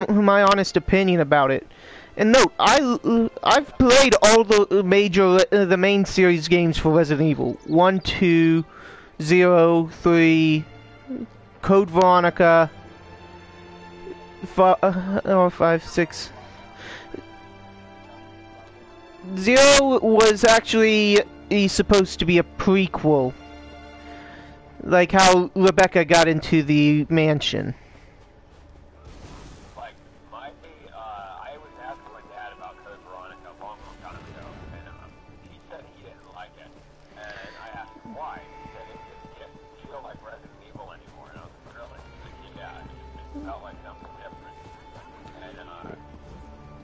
my honest opinion about it. And note, I've played all the the main series games for Resident Evil. 1, 2, 0, 3, Code Veronica, 5, 6. 0 was actually supposed to be a prequel. Like how Rebecca got into the mansion.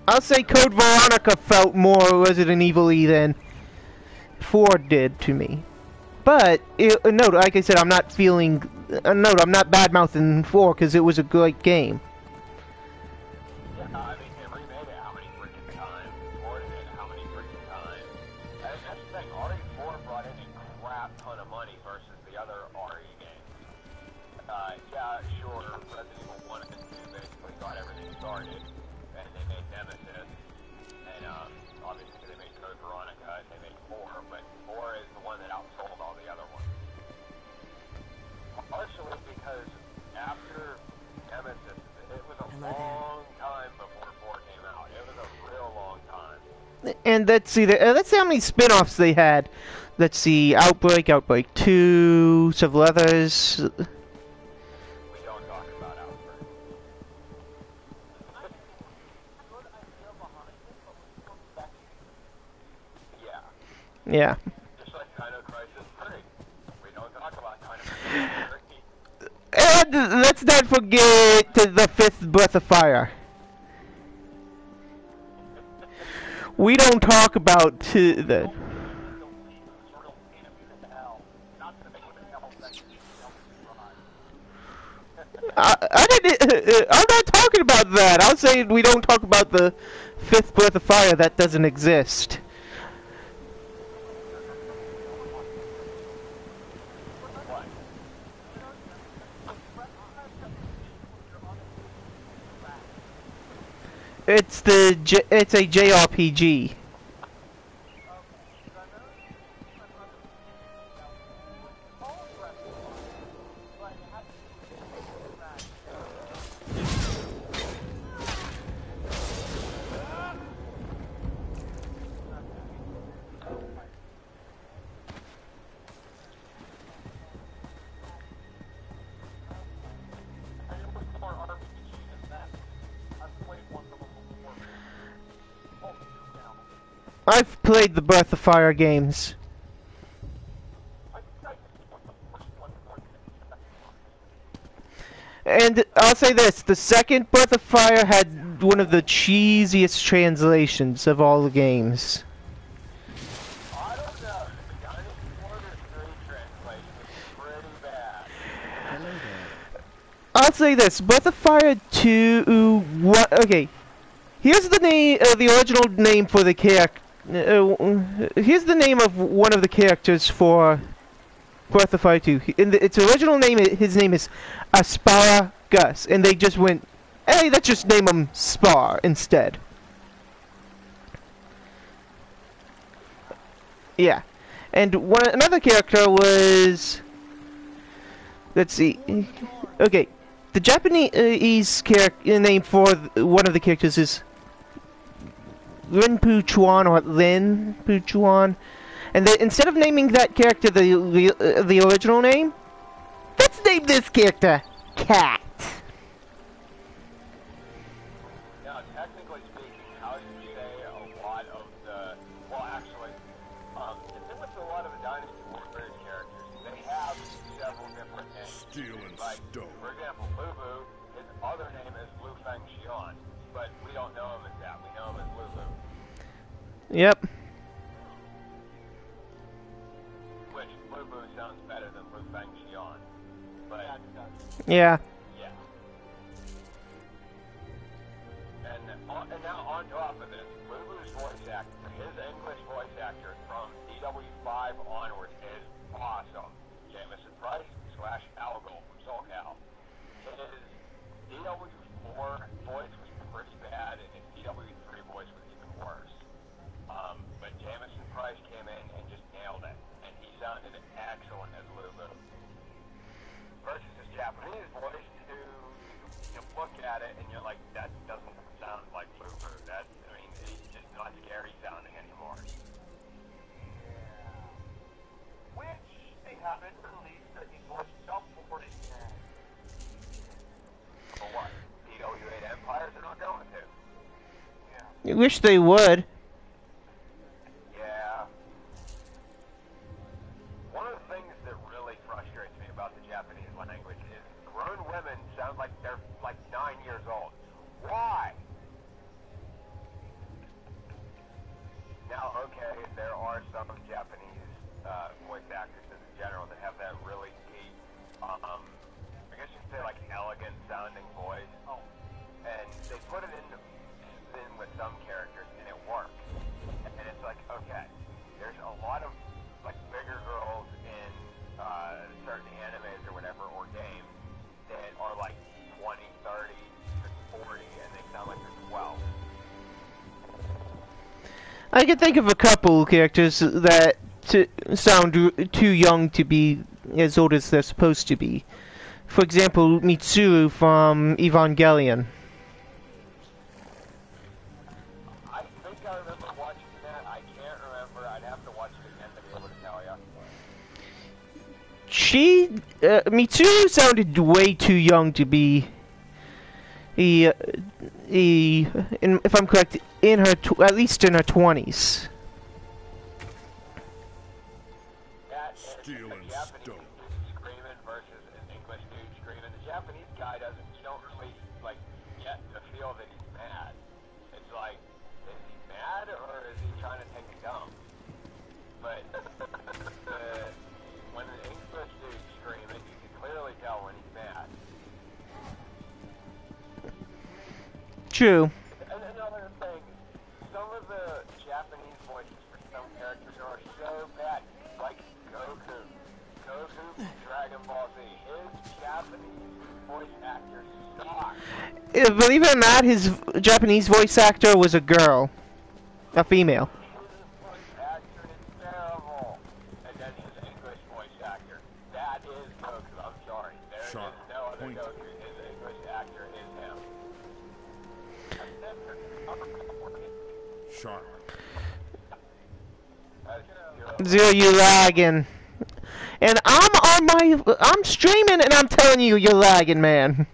I'll say Code Veronica felt more Resident Evil-y than 4 did to me. But, note, like I said, I'm not feeling... note, I'm not bad-mouthing 4 because it was a great game. Yeah, I mean, they remade it how many freaking times? Ported it how many freaking times? That's the thing, RE4 brought in a crap ton of money versus the other RE games. Yeah, sure, Resident Evil 1 and 2 basically got everything started. And they made Nemesis, and obviously they made Code Veronica, and they made 4, but 4 is the one that outsold all the other ones. Partially because after Nemesis, it was a long time before 4 came out. It was a real long time. And let's see how many spin-offs they had. Let's see, Outbreak, Outbreak 2, several others. Yeah. Just like Dino Crisis 3. We don't talk about Dino Crisis 3. And let's not forget the 5th Breath of Fire. We don't talk about the... I'm not talking about that. I'll say we don't talk about the 5th Breath of Fire. That doesn't exist. It's a JRPG. I've played the Breath of Fire games. And I'll say this, the second Breath of Fire had one of the cheesiest translations of all the games. I don't know. The Dynasty Warriors 3 translation is pretty bad. I'll say this, Breath of Fire 2... okay. Here's the name, the original name for the character. Here's the name of one of the characters for Breath of Fire 2. In its original name, his name is Asparagus, and they just went, hey, let's just name him Spar instead. Yeah. And another character was... let's see. Okay. The Japanese name for one of the characters is Lin Pu Chuan or Lin Pu Chuan, and instead of naming that character the original name, let's name this character Cat. Now, technically speaking, how you say a lot of the, well, actually, the thing with a lot of the Dynasty Warriors characters, they have several different names. Steel and like, stone. for example, Lubu, his other name is Lu Feng Xian, but we don't know him as that. We know him as Lubu. Yep. Which, Lubu sounds better than Lu Feng Xian. But, Yeah. yeah. And now on top of this, Lubu's voice actor, his English voice actor from DW5 onward is awesome. Jameson Price / Algol from SoulCal. His DW4 voice was You know, like, that doesn't sound like Looper. That, I mean, he's just not scary sounding anymore. Which they haven't released that he voiced self-reported. For what? PW8 Empires are not going to. I wish they would. Yeah. One of the things that really frustrates me about the Japanese language is grown women sound like they're like 9 years old. Why? Now, okay, there are some Japanese voice actresses in general that have that really deep, I guess you could say like elegant sounding voice. Oh. And they put it in with some characters and it works. And it's like, okay, there's a lot of like bigger girls in certain animes or whatever, or games, that are like 20, 30, 40, and they sound like they're 12. I can think of a couple characters that sound too young to be as old as they're supposed to be. For example, Mitsuru from Evangelion. I think I remember watching that. I can't remember. I'd have to watch it again to be able to tell you. Mitsuru sounded way too young to be, if I'm correct, in her at least in her 20s. That is a Japanese dude screaming versus an English dude screaming. The Japanese guy doesn't, you don't really, like, get the feel that he's mad. It's like, is he mad or is he trying to take a dump? But when an English dude's screaming, you can clearly tell when he's mad. True. And another thing, some of the Japanese voices for some characters are so bad. Like Goku. Goku from Dragon Ball Z. His Japanese voice actor sucks. Believe it or not, his Japanese voice actor was a girl. A female. His voice actor is terrible. And then his English voice actor. That is Goku. I'm sorry. There is no other Goku. His English actor is him. Sharp. Zero, you lagging. And I'm streaming and I'm telling you, you're lagging, man.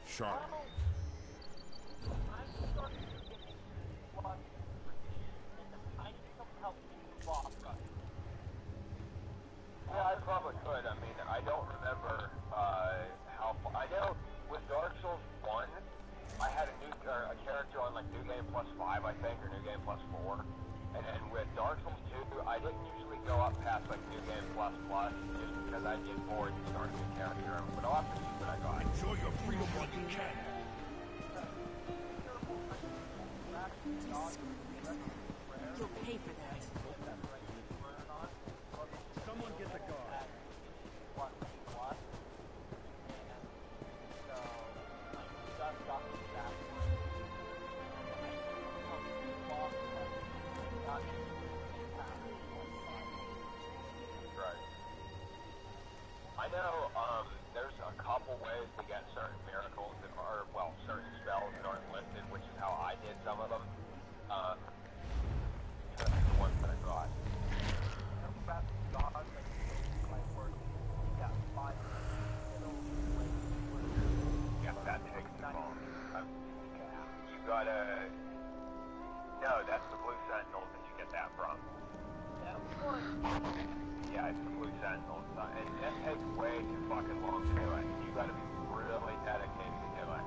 Sharp. Yeah, I probably could. I mean, I don't remember how far. I know with Dark Souls 1, I had a character on like New Game Plus 5, I think, or New Game Plus 4. And then with Dark Souls 2, I didn't usually go up past like New Game Plus Plus, just because I'd get bored and start a new character. But I'll have to see what I got. Enjoy your freedom while you can. You'll pay for that. Someone get the guard. Right. I know there's a couple ways to get certain miracles that are, well, certain spells that aren't listed, which is how I did some of them. The ones that I got. Yeah, that takes the phone. You gotta... No, that's the Blue Sentinels that you get that from. Yeah, it's the Blue Sentinels. And that takes way too fucking long to do it. You gotta be really dedicated to do it.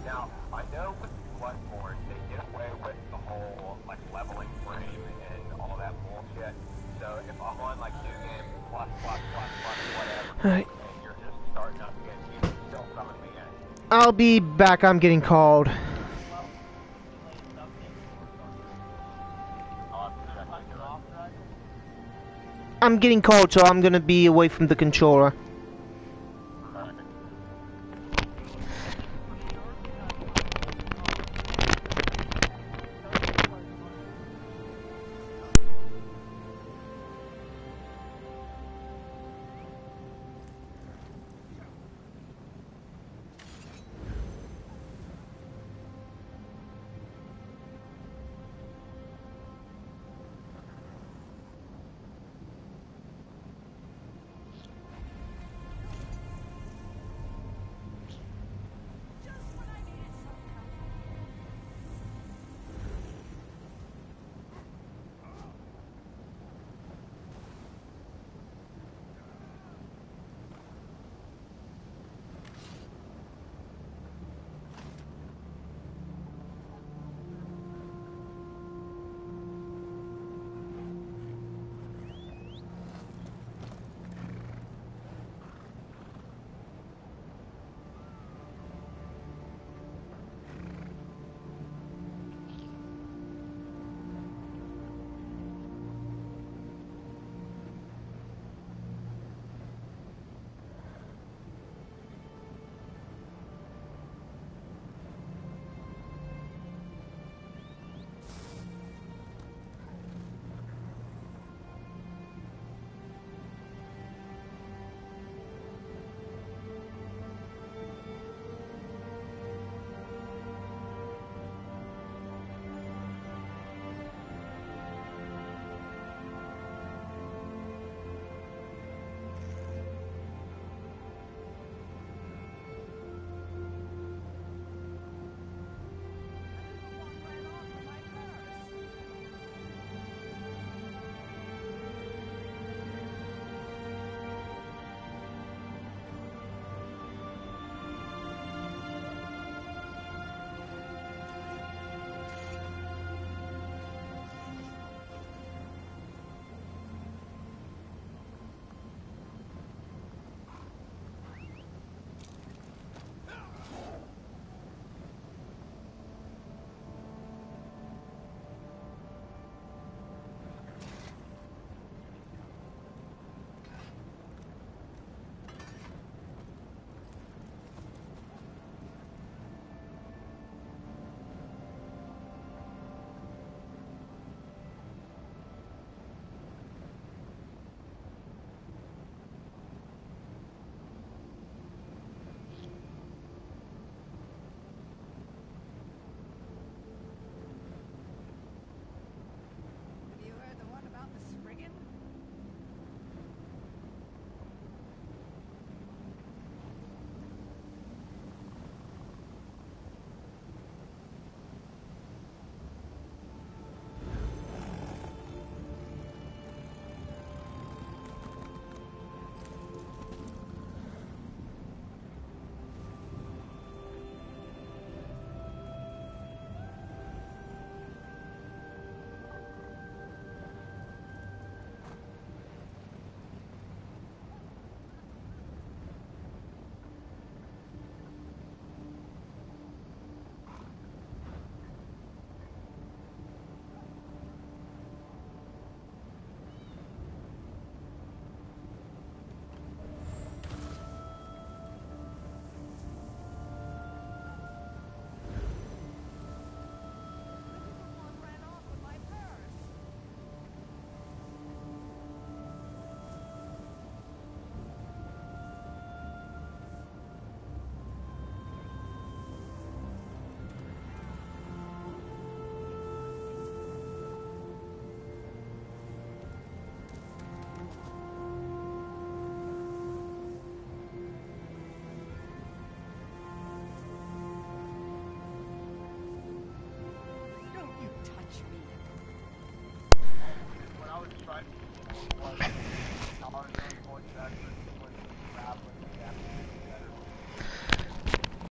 Now, I know with Bloodborne, they did away with the whole, like, leveling frame and all that bullshit. So if I'm on, like, New Game plus, whatever, Right. and you're just starting up again, you can still summon me in. I'll be back. I'm getting called. I'm getting called, so I'm gonna be away from the controller.